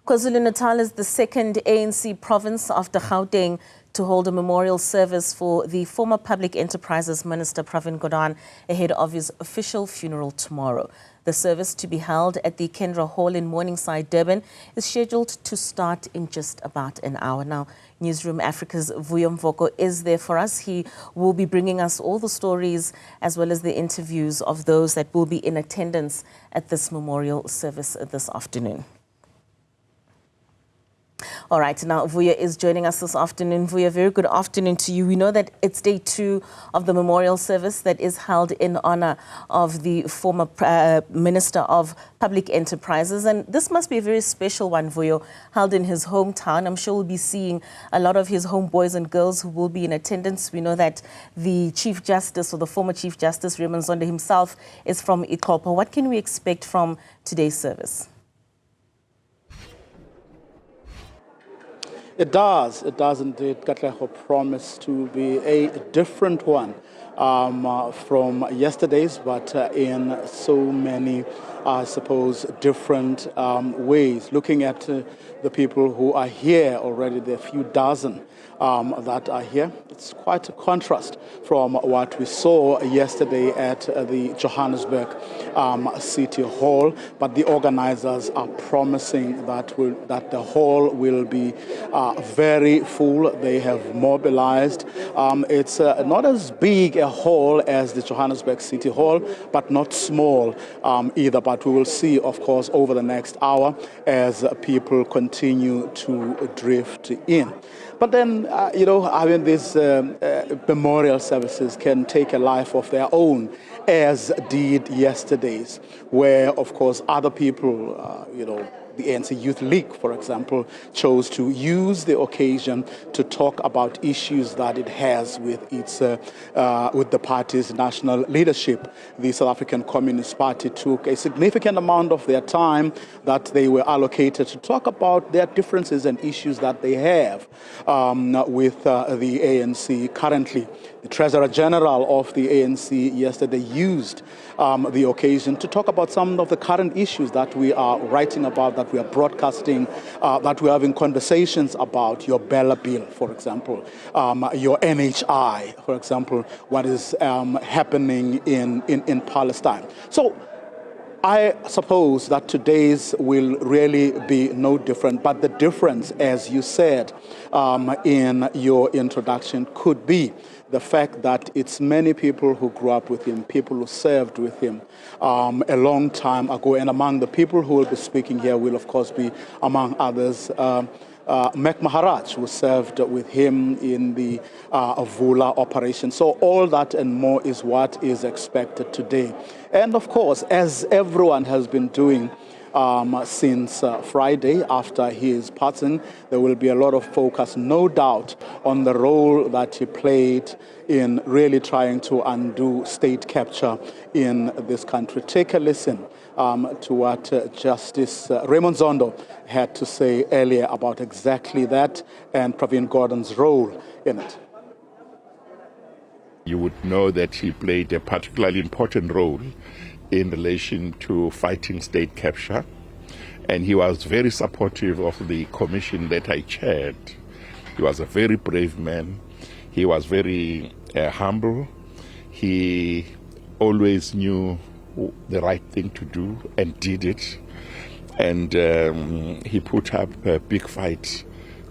KwaZulu-Natal is the second ANC province after Gauteng to hold a memorial service for the former Public Enterprises Minister Pravin Gordhan ahead of his official funeral tomorrow. The service, to be held at the Kendra Hall in Morningside Durban, is scheduled to start in just about an hour. Now, Newzroom Afrika's Vuyo Mvoko is there for us. He will be bringing us all the stories as well as the interviews of those that will be in attendance at this memorial service this afternoon. All right, now Vuyo is joining us this afternoon. Vuyo, very good afternoon to you. We know that it's day 2 of the memorial service that is held in honor of the former Minister of Public Enterprises. And this must be a very special one, Vuyo, held in his hometown. I'm sure we'll be seeing a lot of his homeboys and girls who will be in attendance. We know that the Chief Justice, or the former Chief Justice, Raymond Zondo himself, is from Ikopo. What can we expect from today's service? It does indeed, Katleho, promise to be a different one from yesterday's, but in so many, I suppose, different ways. Looking at the people who are here already, there are a few dozen that are here. It's quite a contrast from what we saw yesterday at the Johannesburg City Hall, but the organizers are promising that the hall will be very full. They have mobilized. It's not as big a hall as the Johannesburg City Hall, but not small either. But we will see, of course, over the next hour as people continue to drift in. But then, these memorial services can take a life of their own, as did yesterday's, where, of course, other people, the ANC Youth League, for example, chose to use the occasion to talk about issues that it has with with the party's national leadership. The South African Communist Party took a significant amount of their time that they were allocated to talk about their differences and issues that they have with the ANC currently. The Treasurer General of the ANC yesterday used the occasion to talk about some of the current issues that we are writing about, that we are broadcasting, that we are having conversations about. Your Bella Bill, for example, your NHI, for example, what is happening in Palestine. So I suppose that today's will really be no different, but the difference, as you said in your introduction, could be the fact that it's many people who grew up with him, people who served with him a long time ago. And among the people who will be speaking here will, of course, be, among others, Mac Maharaj, who served with him in the Vula operation. So all that and more is what is expected today. And of course, as everyone has been doing since Friday after his passing, there will be a lot of focus, no doubt, on the role that he played in really trying to undo state capture in this country. Take a listen to what Justice Raymond Zondo had to say earlier about exactly that and Pravin Gordhan's role in it. You would know that he played a particularly important role in relation to fighting state capture, and he was very supportive of the commission that I chaired. He was a very brave man. He was very humble. He always knew the right thing to do and did it. And he put up a big fight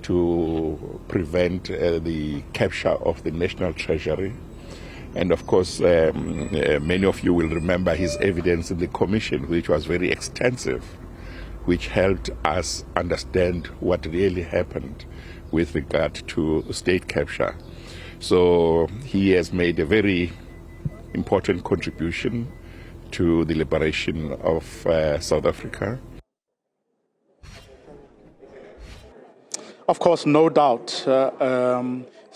to prevent the capture of the national treasury. And of course, many of you will remember his evidence in the commission, which was very extensive, which helped us understand what really happened with regard to state capture. So he has made a very important contribution to the liberation of South Africa. Of course, no doubt.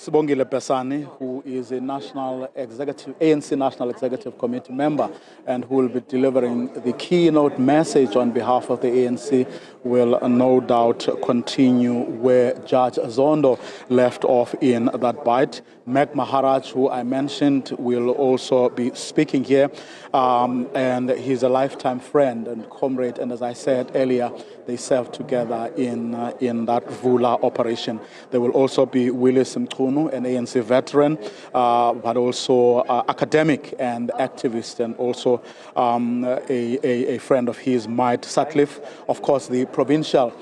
Sibongile Pesani, who is a ANC National Executive Committee member, and who will be delivering the keynote message on behalf of the ANC, will no doubt continue where Judge Zondo left off in that bite. Meg Maharaj, who I mentioned, will also be speaking here, and he's a lifetime friend and comrade, and as I said earlier, they served together in that Vula operation. There will also be Willis Mchunu, an ANC veteran, but also academic and activist, and also a friend of his, Mike Sutcliffe. Of course, the provincial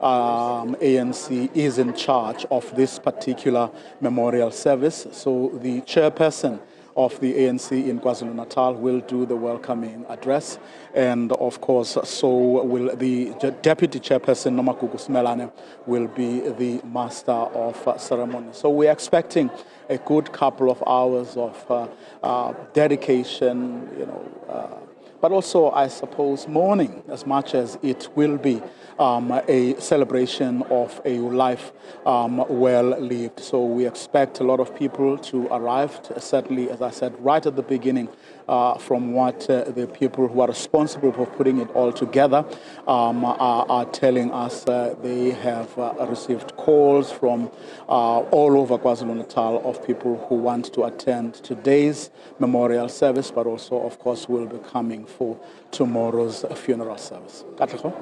ANC is in charge of this particular memorial service. So the chairperson of the ANC in KwaZulu-Natal will do the welcoming address. And of course, so will the deputy chairperson, Nomagugu Smelane, will be the master of ceremony. So we're expecting a good couple of hours of dedication, but also, I suppose, mourning, as much as it will be a celebration of a life well lived. So we expect a lot of people to arrive, certainly, as I said, right at the beginning, from what the people who are responsible for putting it all together are telling us. They have received calls from all over KwaZulu-Natal of people who want to attend today's memorial service, but also, of course, will be coming for tomorrow's funeral service. Katlego?